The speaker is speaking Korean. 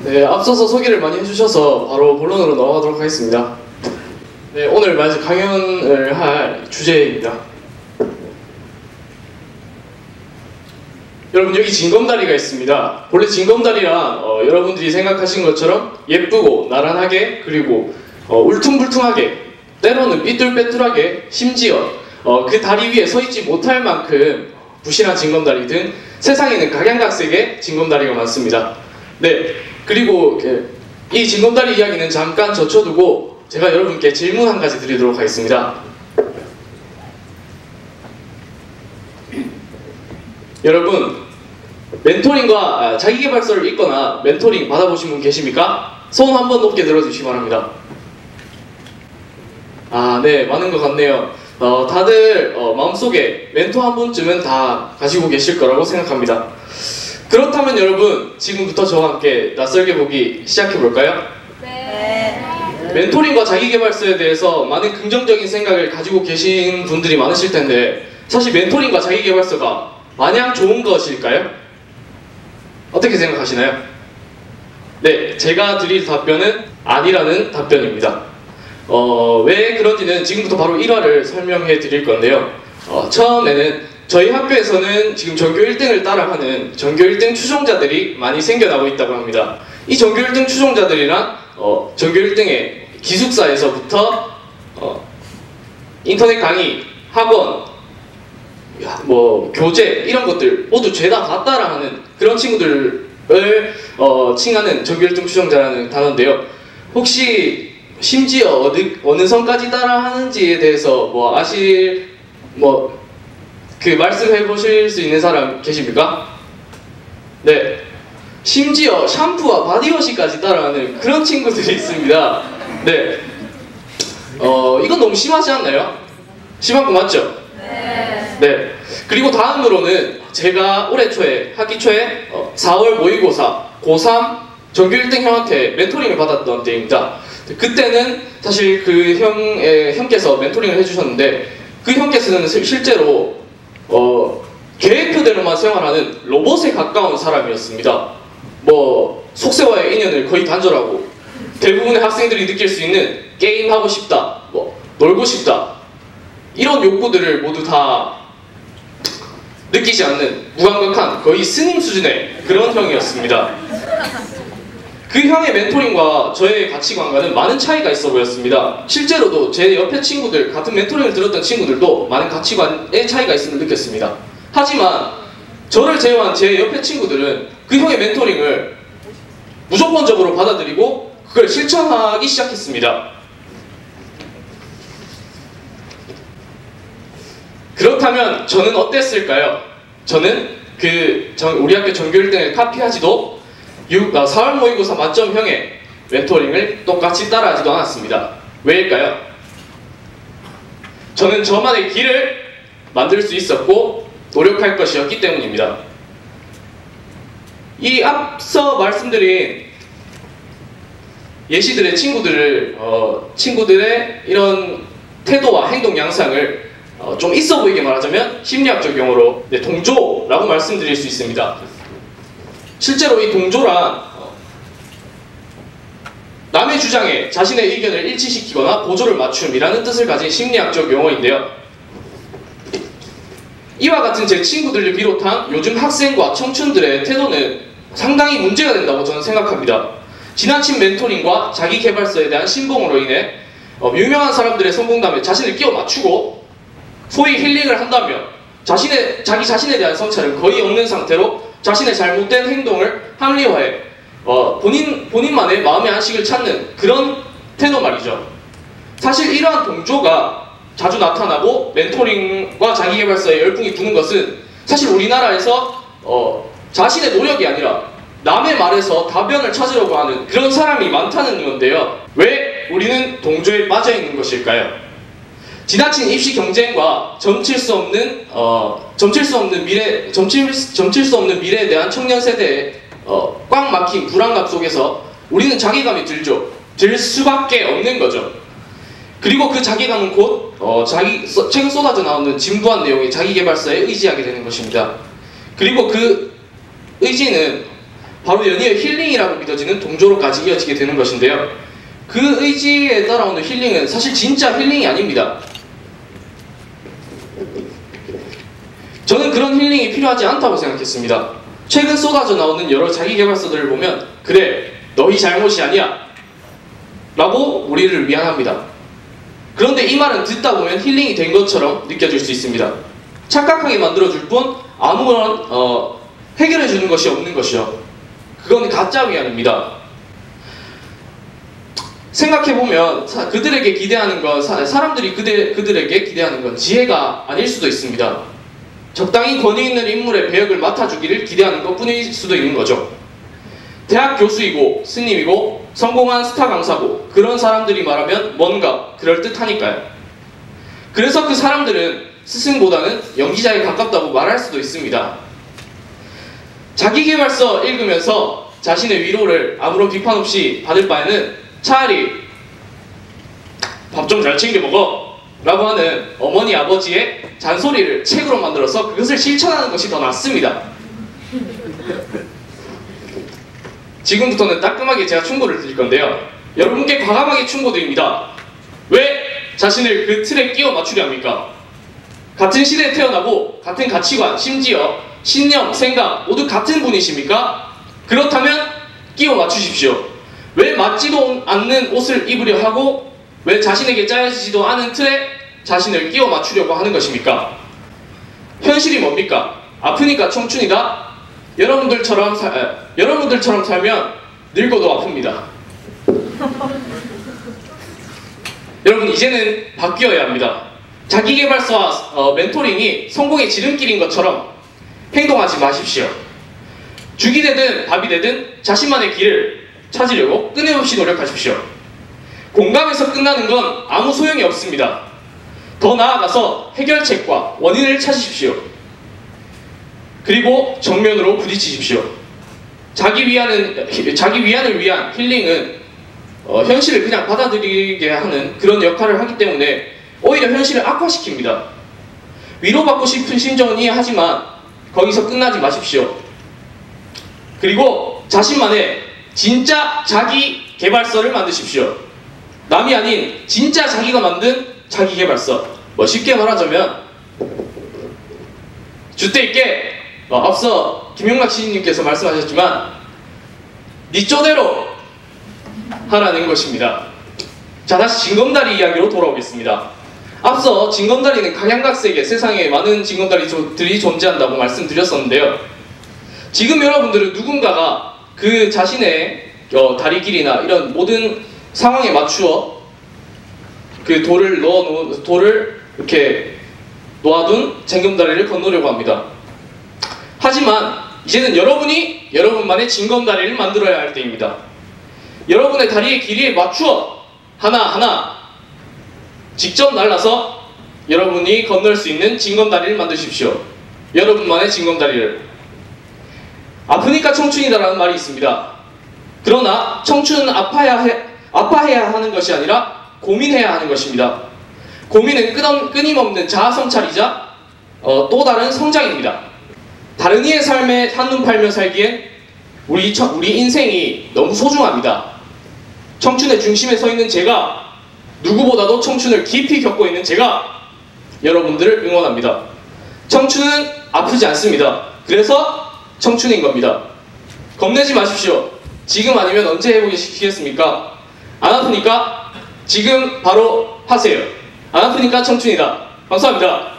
네, 앞서서 소개를 많이 해주셔서 바로 본론으로 넘어가도록 하겠습니다. 네, 오늘 마저 강연을 할 주제입니다. 여러분, 여기 징검다리가 있습니다. 본래 징검다리란 여러분들이 생각하신 것처럼 예쁘고 나란하게, 그리고 울퉁불퉁하게, 때로는 삐뚤빼뚤하게, 심지어 그 다리 위에 서 있지 못할 만큼 부실한 징검다리 등 세상에는 각양각색의 징검다리가 많습니다. 네, 그리고 이 징검다리 이야기는 잠깐 젖혀두고 제가 여러분께 질문 한 가지 드리도록 하겠습니다. 여러분, 멘토링과 자기계발서를 읽거나 멘토링 받아보신 분 계십니까? 손 한번 높게 들어주시기 바랍니다. 아, 네, 많은 것 같네요. 다들 마음속에 멘토 한 분쯤은 다 가지고 계실 거라고 생각합니다. 그렇다면 여러분, 지금부터 저와 함께 낯설게 보기 시작해볼까요? 네. 멘토링과 자기계발서에 대해서 많은 긍정적인 생각을 가지고 계신 분들이 많으실 텐데, 사실 멘토링과 자기계발서가 마냥 좋은 것일까요? 어떻게 생각하시나요? 네, 제가 드릴 답변은 아니라는 답변입니다. 왜 그런지는 지금부터 바로 1화를 설명해 드릴 건데요. 처음에는 저희 학교에서는 지금 전교 1등을 따라하는 전교 1등 추종자들이 많이 생겨나고 있다고 합니다. 이 전교 1등 추종자들이란 전교 1등의 기숙사에서부터 인터넷 강의, 학원, 뭐 교재 이런 것들 모두 죄다 다 따라하는 그런 친구들을 칭하는 전교 1등 추종자라는 단어인데요. 혹시 심지어 어느 선까지 따라하는지에 대해서 그 말씀해 보실 수 있는 사람 계십니까? 네, 심지어 샴푸와 바디워시까지 따라하는 그런 친구들이 있습니다. 네, 이건 너무 심하지 않나요? 심한 거 맞죠? 네. 그리고 다음으로는 제가 올해 초에, 학기 초에 4월 모의고사 고3 전교 1등 형한테 멘토링을 받았던 때입니다. 그때는 사실 그 형께서 멘토링을 해주셨는데, 그 형께서는 실제로 계획표대로만 생활하는 로봇에 가까운 사람이었습니다. 속세와의 인연을 거의 단절하고, 대부분의 학생들이 느낄 수 있는 게임하고 싶다, 놀고 싶다, 이런 욕구들을 모두 다 느끼지 않는 무감각한 거의 스님 수준의 그런 형이었습니다. 그 형의 멘토링과 저의 가치관과는 많은 차이가 있어 보였습니다. 실제로도 제 옆에 친구들, 같은 멘토링을 들었던 친구들도 많은 가치관의 차이가 있음을 느꼈습니다. 하지만 저를 제외한 제 옆에 친구들은 그 형의 멘토링을 무조건적으로 받아들이고 그걸 실천하기 시작했습니다. 그렇다면 저는 어땠을까요? 저는 우리 학교 전교 1등을 카피하지도 4월 모의고사 만점형의 멘토링을 똑같이 따라하지도 않았습니다. 왜일까요? 저는 저만의 길을 만들 수 있었고 노력할 것이었기 때문입니다. 이 앞서 말씀드린 예시들의 친구들의 이런 태도와 행동 양상을 좀 있어 보이게 말하자면 심리학적 용어로 동조라고 말씀드릴 수 있습니다. 실제로 이 동조란 남의 주장에 자신의 의견을 일치시키거나 보조를 맞춤이라는 뜻을 가진 심리학적 용어인데요. 이와 같은 제 친구들을 비롯한 요즘 학생과 청춘들의 태도는 상당히 문제가 된다고 저는 생각합니다. 지나친 멘토링과 자기계발서에 대한 신봉으로 인해 유명한 사람들의 성공담에 자신을 끼워 맞추고 소위 힐링을 한다면 자기 자신에 대한 성찰은 거의 없는 상태로 자신의 잘못된 행동을 합리화해 본인만의 마음의 안식을 찾는 그런 태도 말이죠. 사실 이러한 동조가 자주 나타나고 멘토링과 자기계발서에 열풍이 부는 것은 사실 우리나라에서 자신의 노력이 아니라 남의 말에서 답변을 찾으려고 하는 그런 사람이 많다는 건데요. 왜 우리는 동조에 빠져있는 것일까요? 지나친 입시 경쟁과 점칠 수 없는 미래에 대한 청년 세대의 꽉 막힌 불안감 속에서 우리는 자괴감이 들 수밖에 없는 거죠. 그리고 그 자괴감은 곧 최근 쏟아져 나오는 진부한 내용의 자기계발서에 의지하게 되는 것입니다. 그리고 그 의지는 바로 연이어 힐링이라고 믿어지는 동조로까지 이어지게 되는 것인데요. 그 의지에 따라오는 힐링은 사실 진짜 힐링이 아닙니다. 저는 그런 힐링이 필요하지 않다고 생각했습니다. 최근 쏟아져 나오는 여러 자기계발서들을 보면 그래, 너희 잘못이 아니야 라고 우리를 위안합니다. 그런데 이 말은 듣다 보면 힐링이 된 것처럼 느껴질 수 있습니다. 착각하게 만들어줄 뿐 아무런 해결해주는 것이 없는 것이요. 그건 가짜 위안입니다. 생각해보면 그들에게 기대하는 건 사람들이 그들에게 기대하는 건 지혜가 아닐 수도 있습니다. 적당히 권위 있는 인물의 배역을 맡아주기를 기대하는 것뿐일 수도 있는 거죠. 대학 교수이고 스님이고 성공한 스타 강사고 그런 사람들이 말하면 뭔가 그럴듯하니까요. 그래서 그 사람들은 스승보다는 연기자에 가깝다고 말할 수도 있습니다. 자기계발서 읽으면서 자신의 위로를 아무런 비판 없이 받을 바에는 차라리 밥 좀 잘 챙겨 먹어 라고 하는 어머니 아버지의 잔소리를 책으로 만들어서 그것을 실천하는 것이 더 낫습니다. 지금부터는 따끔하게 제가 충고를 드릴 건데요. 여러분께 과감하게 충고드립니다. 왜 자신을 그 틀에 끼워 맞추려 합니까? 같은 시대에 태어나고 같은 가치관, 심지어 신념, 생각 모두 같은 분이십니까? 그렇다면 끼워 맞추십시오. 왜 맞지도 않는 옷을 입으려 하고 왜 자신에게 짜여지지도 않은 틀에 자신을 끼워 맞추려고 하는 것입니까? 현실이 뭡니까? 아프니까 청춘이다? 여러분들처럼 살면 늙어도 아픕니다. 여러분, 이제는 바뀌어야 합니다. 자기계발서와 멘토링이 성공의 지름길인 것처럼 행동하지 마십시오. 죽이 되든 밥이 되든 자신만의 길을 찾으려고 끊임없이 노력하십시오. 공감에서 끝나는 건 아무 소용이 없습니다. 더 나아가서 해결책과 원인을 찾으십시오. 그리고 정면으로 부딪히십시오. 자기 위안을 위한 힐링은 현실을 그냥 받아들이게 하는 그런 역할을 하기 때문에 오히려 현실을 악화시킵니다. 위로받고 싶은 심정은 이해하지만 거기서 끝나지 마십시오. 그리고 자신만의 진짜 자기계발서를 만드십시오. 남이 아닌 진짜 자기가 만든 자기계발서. 쉽게 말하자면 주대있게 앞서 김용락 시인님께서 말씀하셨지만 니 쪼대로 하라는 것입니다. 자, 다시 징검다리 이야기로 돌아오겠습니다. 앞서 징검다리는 각양각색의 세상에 많은 징검다리들이 존재한다고 말씀드렸었는데요. 지금 여러분들은 누군가가 그 자신의 다리 길이나 이런 모든 상황에 맞추어 그 돌을 이렇게 놓아둔 징검다리를 건너려고 합니다. 하지만 이제는 여러분이 여러분만의 징검다리를 만들어야 할 때입니다. 여러분의 다리의 길이에 맞추어 하나하나 직접 날라서 여러분이 건널 수 있는 징검다리를 만드십시오. 여러분만의 징검다리를. 아프니까 청춘이다라는 말이 있습니다. 그러나 청춘은 아파해야 하는 것이 아니라 고민해야 하는 것입니다. 고민은 끊임없는 자아 성찰이자 또 다른 성장입니다. 다른 이의 삶에 한눈 팔며 살기엔 우리 인생이 너무 소중합니다. 청춘의 중심에 서 있는 제가, 누구보다도 청춘을 깊이 겪고 있는 제가 여러분들을 응원합니다. 청춘은 아프지 않습니다. 그래서 청춘인 겁니다. 겁내지 마십시오. 지금 아니면 언제 해보시겠습니까? 안 아프니까 지금 바로 하세요. 안 아프니까 청춘이다. 감사합니다.